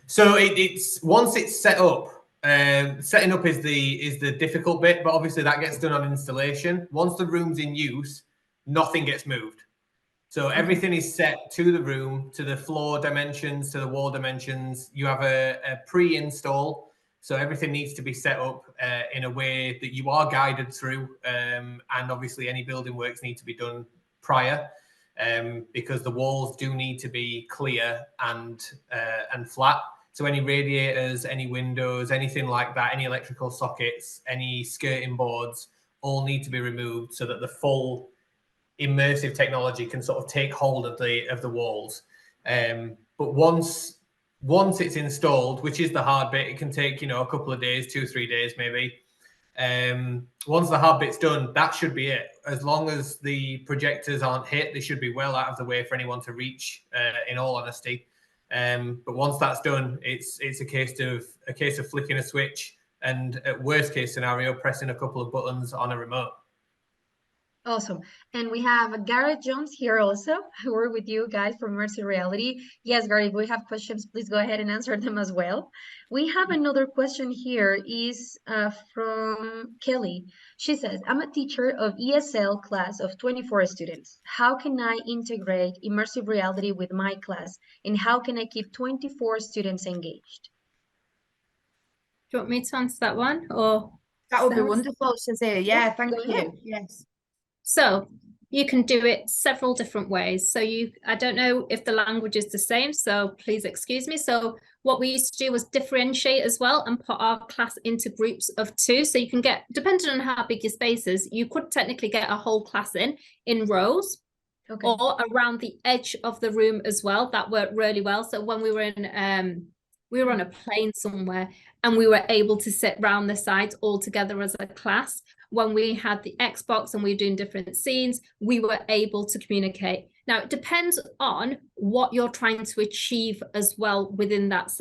D: So it's once it's set up, setting up is the difficult bit, but obviously that gets done on installation. Once the room's in use, nothing gets moved. So everything is set to the room, to the floor dimensions, to the wall dimensions. You have a pre-install. So everything needs to be set up in a way that you are guided through. And obviously any building works need to be done prior because the walls do need to be clear and flat. So any radiators, any windows, anything like that, any electrical sockets, any skirting boards, all need to be removed so that the full immersive technology can sort of take hold of the walls. But once it's installed, which is the hard bit, it can take, you know, a couple of days, 2-3 days maybe. Once the hard bit's done, that should be it. As long as the projectors aren't hit, they should be well out of the way for anyone to reach, in all honesty. But once that's done, it's a case of flicking a switch and, at worst case scenario, pressing a couple of buttons on a remote.
A: Awesome. And we have Garrett Jones here also, who are with you guys from Immersive Reality. Yes, Garrett, if we have questions, please go ahead and answer them as well. We have another question here is from Kelly. She says, I'm a teacher of ESL class of 24 students. How can I integrate immersive reality with my class? And how can I keep 24 students engaged?
E: Do you want me to answer that one? Or
C: that would be wonderful, Shazia. Yeah, thank you. Yes.
E: So you can do it several different ways. So I don't know if the language is the same, so please excuse me. So what we used to do was differentiate as well and put our class into groups of 2. So you can get, depending on how big your space is, you could technically get a whole class in rows. Okay. Or around the edge of the room as well. That worked really well. So when we were on a plane somewhere and we were able to sit round the sides all together as a class. When we had the Xbox and we were doing different scenes, we were able to communicate. Now, it depends on what you're trying to achieve as well within that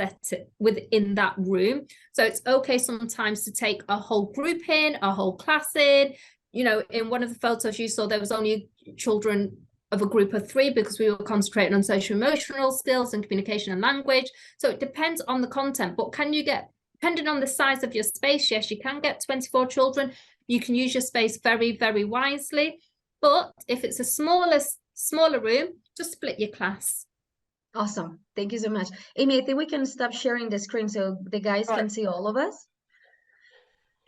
E: within that room. So it's okay sometimes to take a whole group in, a whole class in. You know, in one of the photos you saw, there was only children of a group of 3 because we were concentrating on social emotional skills and communication and language. So it depends on the content, but can you get, depending on the size of your space, yes, you can get 24 children. You can use your space very, very wisely. But if it's a smaller room, just split your class.
A: Awesome. Thank you so much. Amy, I think we can stop sharing the screen so the guys can see all of us.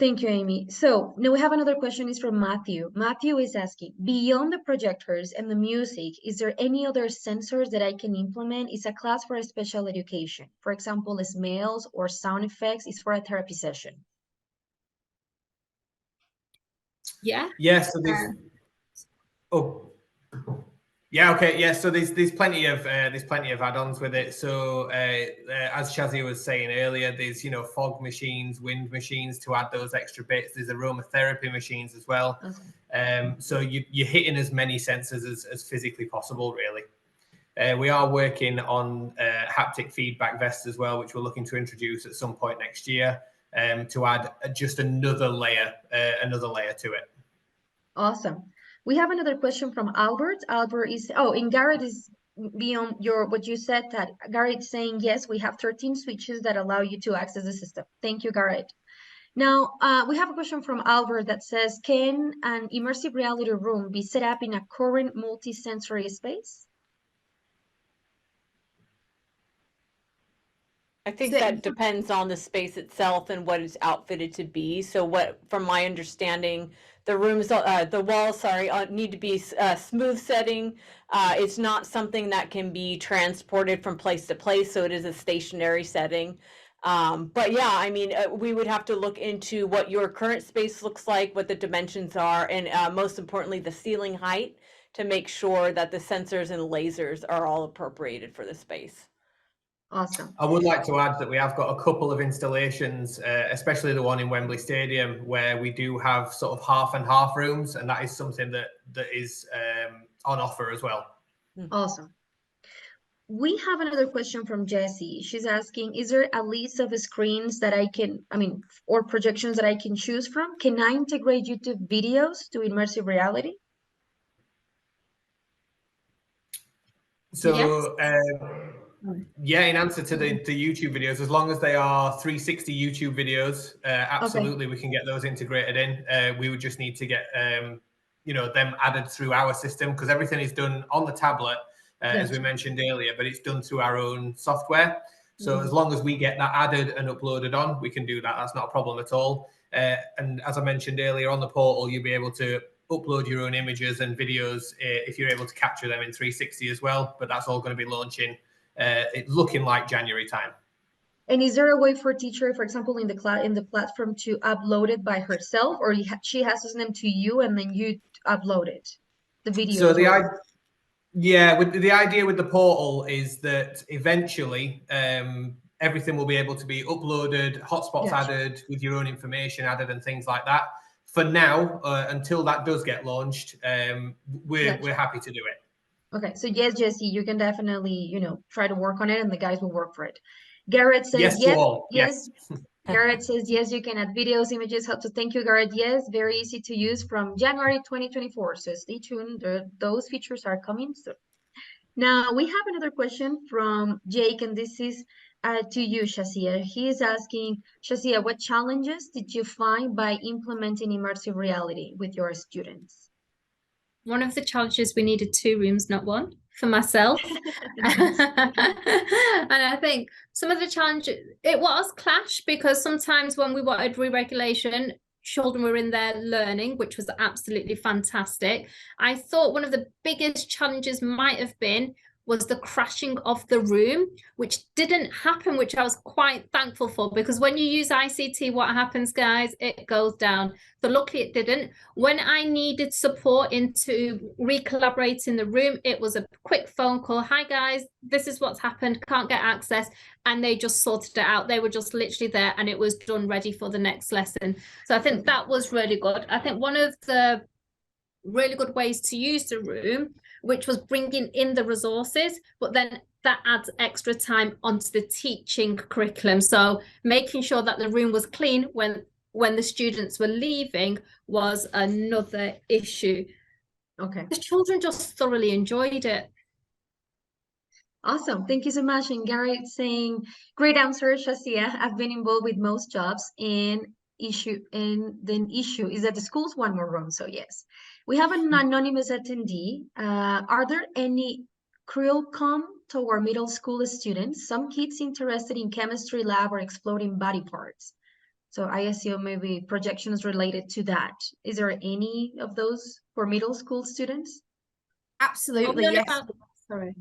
A: Thank you, Amy. So now we have another question is from Matthew. Matthew is asking, beyond the projectors and the music, is there any other sensors that I can implement? Is a class for a special education? For example, smells or sound effects is for a therapy session.
E: Yeah.
D: Yeah, so so there's plenty of add-ons with it. So as Shazia was saying earlier, there's fog machines, wind machines to add those extra bits. There's aromatherapy machines as well.
A: Okay.
D: So you're hitting as many sensors as physically possible, really. We are working on haptic feedback vests as well, which we're looking to introduce at some point next year, to add just another layer to it.
A: Awesome. We have another question from Albert. Albert is, and Garrett is beyond what you said, that Garrett's saying, yes, we have 13 switches that allow you to access the system. Thank you, Garrett. Now, we have a question from Albert that says, can an immersive reality room be set up in a current multi-sensory space?
B: I think
C: So-
B: that depends on the space itself and what it's outfitted to be. So from my understanding, the walls, need to be smooth setting. It's not something that can be transported from place to place, so it is a stationary setting. But yeah, I mean, we would have to look into what your current space looks like, what the dimensions are, and most importantly, the ceiling height, to make sure that the sensors and lasers are all appropriated for the space.
A: Awesome.
D: I would like to add that we have got a couple of installations, especially the one in Wembley Stadium, where we do have sort of half and half rooms, and that is something that is on offer as well.
A: Awesome. We have another question from Jessie. She's asking, is there a list of screens that or projections that I can choose from? Can I integrate YouTube videos to immersive reality?
D: So,
E: Yes.
D: in answer to the YouTube videos, as long as they are 360 YouTube videos, absolutely, we can get those integrated in. We would just need to get them added through our system, because everything is done on the tablet, as we mentioned earlier, but it's done through our own software. So as long as we get that added and uploaded on, we can do that. That's not a problem at all. And as I mentioned earlier, on the portal, you'll be able to upload your own images and videos if you're able to capture them in 360 as well. But that's all going to be launching, looking like January time.
A: And is there a way for a teacher, for example, in the platform, to upload it by herself, or she has to send them to you and then you upload it, the videos?
D: So the idea with the portal is that eventually everything will be able to be uploaded, hotspots added, with your own information added and things like that. For now, until that does get launched, we're happy to do it.
A: Okay, so yes, Jesse, you can definitely, try to work on it, and the guys will work for it. Garrett says yes. Garrett says yes, you can add videos, images. So thank you, Garrett. Yes, very easy to use from January 2024. So stay tuned. Those features are coming soon. Now we have another question from Jake, and this is to you, Shazia. He is asking, Shazia, what challenges did you find by implementing immersive reality with your students?
E: One of the challenges, we needed 2 rooms, not 1, for myself.
A: Nice.
E: And I think some of the challenges, it was clash, because sometimes when we wanted re-regulation, children were in there learning, which was absolutely fantastic. I thought one of the biggest challenges might have been was the crashing of the room, which didn't happen, which I was quite thankful for, because when you use ICT, what happens, guys? It goes down. So luckily it didn't. When I needed support into re-collaborating the room, it was a quick phone call. Hi guys, this is what's happened, can't get access. And they just sorted it out. They were just literally there, and it was done, ready for the next lesson. So I think that was really good. I think one of the really good ways to use the room, which was bringing in the resources, but then that adds extra time onto the teaching curriculum. So making sure that the room was clean when the students were leaving was another issue.
A: Okay.
E: The children just thoroughly enjoyed it.
A: Awesome. Thank you so much. And Garrett saying, great answer, Shazia. I've been involved with most jobs, and the issue is that the schools want more room. So yes, we have an anonymous attendee. Are there any curriculum toward middle school students? Some kids interested in chemistry lab or exploding body parts. So I assume maybe projections related to that. Is there any of those for middle school students?
C: Absolutely,
E: no,
C: yes.
E: sorry.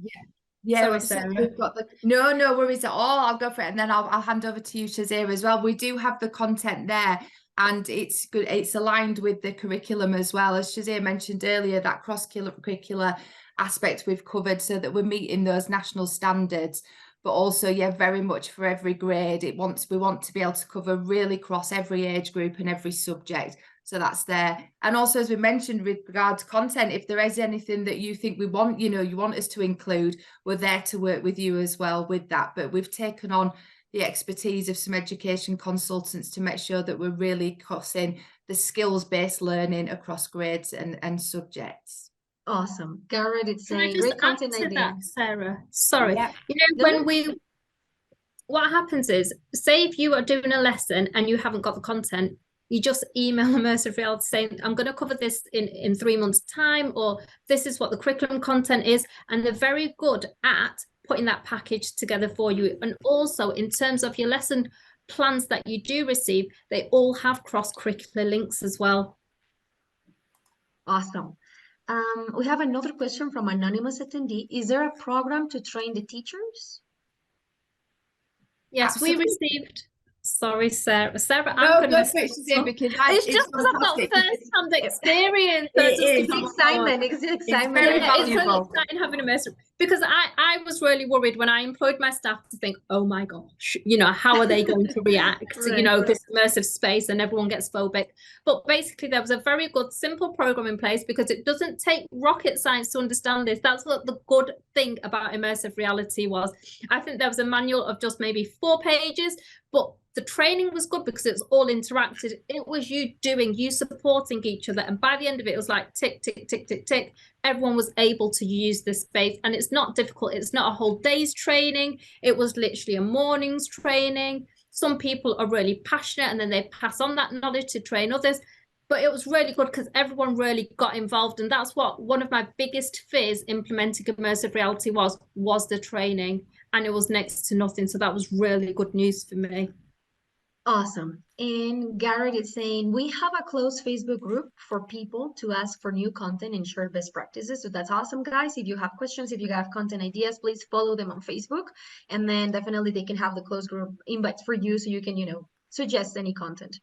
C: Yeah,
E: Sorry,
C: I've said
E: Sarah.
C: we've got the no worries at all. I'll go for it, and then I'll hand over to you, Shazia, as well. We do have the content there, and it's good. It's aligned with the curriculum as well, as Shazia mentioned earlier. That cross-curricular aspect we've covered, so that we're meeting those national standards. But also, yeah, very much for every grade. We want to be able to cover really across every age group and every subject. So that's there. And also, as we mentioned, with regard to content, if there is anything that you think we want, you want us to include, we're there to work with you as well with that. But we've taken on the expertise of some education consultants to make sure that we're really crossing the skills-based learning across grades and subjects.
A: Awesome. Garrett, it's
E: Can I
A: saying
E: just
A: great
E: add
A: content
E: to
A: idea.
E: that, Sarah? Sorry.
C: Yeah.
A: No,
E: What happens is, say if you are doing a lesson and you haven't got the content, you just email Immersive Reality saying, I'm going to cover this in 3 months' time, or this is what the curriculum content is. And they're very good at putting that package together for you. And also, in terms of your lesson plans that you do receive, they all have cross-curricular links as well.
A: awesome. We have another question from anonymous attendee. Is there a program to train the teachers?
E: Yes,
C: Absolutely.
E: we received. Sorry, Sarah. Sarah,
C: No,
E: I'm going
C: go
E: to
C: for it,
E: mess
C: Shazia,
E: up.
C: because
E: It's just because I've got
C: fantastic.
E: first-hand experience.
C: It
E: Just
C: is.
A: It's excitement. It's excitement.
C: very
E: yeah, it's really
C: valuable.
E: exciting having a immersive, because I was really worried when I employed my staff to think, oh my gosh, how are they going to react to,
A: Right.
E: this immersive space, and everyone gets phobic. But basically there was a very good, simple program in place, because it doesn't take rocket science to understand this. That's what the good thing about immersive reality was. I think there was a manual of just maybe 4 pages, but the training was good because it was all interactive. It was you supporting each other. And by the end of it was like tick, tick, tick, tick, tick. Everyone was able to use this space, and it's not difficult. It's not a whole day's training. It was literally a morning's training. Some people are really passionate, and then they pass on that knowledge to train others. But it was really good because everyone really got involved. And that's what one of my biggest fears implementing immersive reality was the training. And it was next to nothing. So that was really good news for me.
A: Awesome. And Garrett is saying, we have a closed Facebook group for people to ask for new content and share best practices. So that's awesome, guys. If you have questions, if you have content ideas, please follow them on Facebook. And then definitely they can have the closed group invites for you so you can, suggest any content.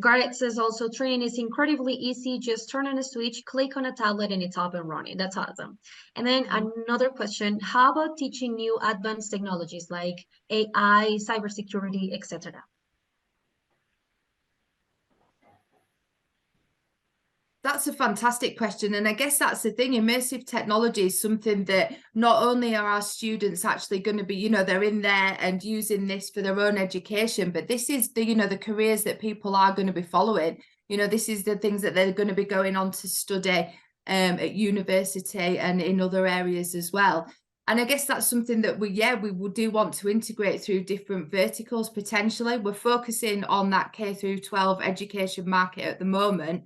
A: Garrett says also, training is incredibly easy. Just turn on a switch, click on a tablet, and it's up and running. That's awesome. And then another question, how about teaching new advanced technologies like AI, cybersecurity, etc.?
C: That's a fantastic question. And I guess that's the thing. Immersive technology is something that not only are our students actually going to be, they're in there and using this for their own education, but this is the careers that people are going to be following. This is the things that they're going to be going on to study at university and in other areas as well. And I guess that's something that we do want to integrate through different verticals potentially. We're focusing on that K through 12 education market at the moment,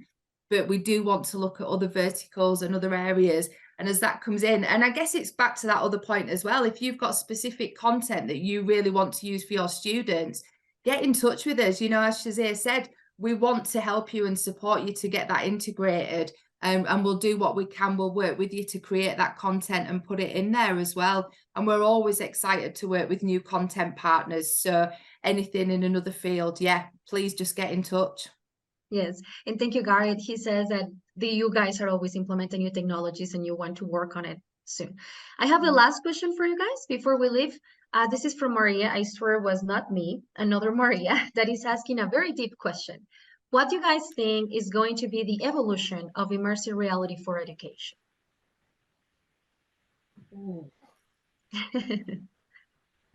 C: but we do want to look at other verticals and other areas. And as that comes in, and I guess it's back to that other point as well, if you've got specific content that you really want to use for your students, get in touch with us. As Shazia said, we want to help you and support you to get that integrated. And we'll do what we can. We'll work with you to create that content and put it in there as well. And we're always excited to work with new content partners. So anything in another field, please just get in touch.
A: Yes, and thank you, Garrett. He says that you guys are always implementing new technologies and you want to work on it soon. I have the last question for you guys before we leave. This is from Maria. I swear it was not me, another Maria, that is asking a very deep question. What do you guys think is going to be the evolution of immersive reality for education?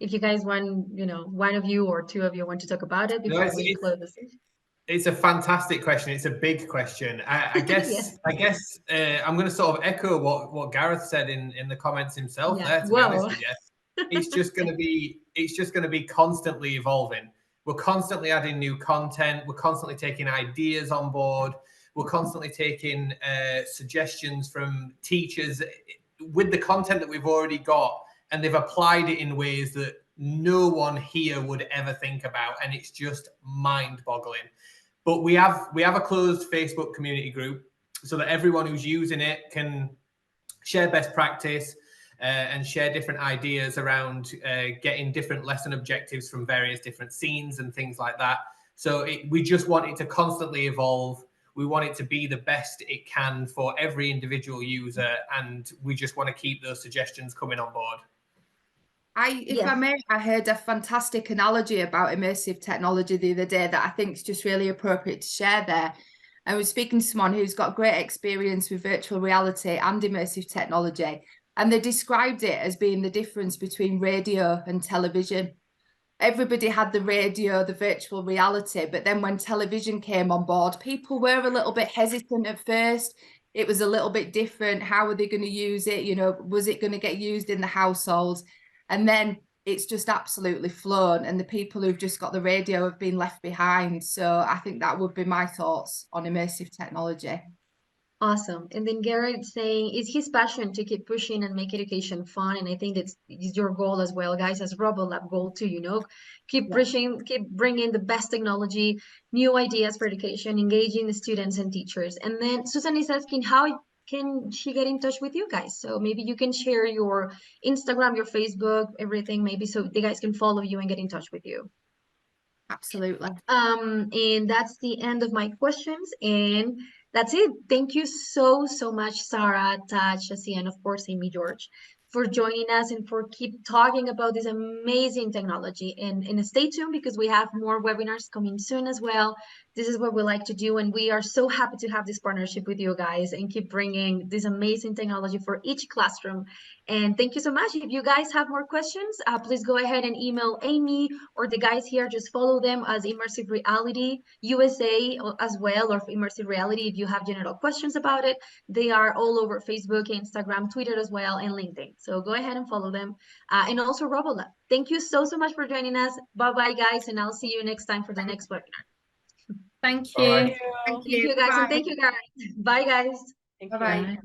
A: If you guys want, one of you or two of you want to talk about it before we close this.
D: It's a fantastic question. It's a big question. I guess.
A: Yes.
D: I'm going to sort of echo what Gareth said in the comments himself there. To be honest with you, it's just going to be constantly evolving. We're constantly adding new content. We're constantly taking ideas on board. We're constantly taking suggestions from teachers with the content that we've already got, and they've applied it in ways that no one here would ever think about, and it's just mind-boggling. But we have a closed Facebook community group so that everyone who's using it can share best practice and share different ideas around getting different lesson objectives from various different scenes and things like that. So we just want it to constantly evolve. We want it to be the best it can for every individual user, and we just want to keep those suggestions coming on board.
C: If I may, I heard a fantastic analogy about immersive technology the other day that I think is just really appropriate to share there. I was speaking to someone who's got great experience with virtual reality and immersive technology, and they described it as being the difference between radio and television. Everybody had the radio, the virtual reality, but then when television came on board, people were a little bit hesitant at first. It was a little bit different. How are they going to use it? You know, was it going to get used in the households? And then it's just absolutely flown, and the people who've just got the radio have been left behind. So I think that would be my thoughts on immersive technology.
A: Awesome. And then Garrett saying, it's his passion to keep pushing and make education fun. And I think it's your goal as well, guys, as RoboLab goal too, you know, keep pushing, keep bringing the best technology, new ideas for education, engaging the students and teachers. And then Susan is asking, how can she get in touch with you guys? So maybe you can share your Instagram, your Facebook, everything, maybe so the guys can follow you and get in touch with you.
C: Absolutely.
A: And that's the end of my questions, and that's it. Thank you so much, Sarah, Taj, Shasi, and of course Amy George, for joining us and for keep talking about this amazing technology. And stay tuned because we have more webinars coming soon as well. This is what we like to do, and we are so happy to have this partnership with you guys and keep bringing this amazing technology for each classroom. And thank you so much. If you guys have more questions, please go ahead and email Amy or the guys here. Just follow them as Immersive Reality USA as well, or Immersive Reality if you have general questions about it. They are all over Facebook, Instagram, Twitter as well, and LinkedIn. So go ahead and follow them. And also RoboLab. Thank you so much for joining us. Bye-bye, guys, and I'll see you next time for the next webinar.
E: Thank
D: Bye.
E: you.
C: Thank
A: Thank you, guys, and thank you, guys. Bye, guys.
B: Thank you.
C: Bye-bye.
E: Bye.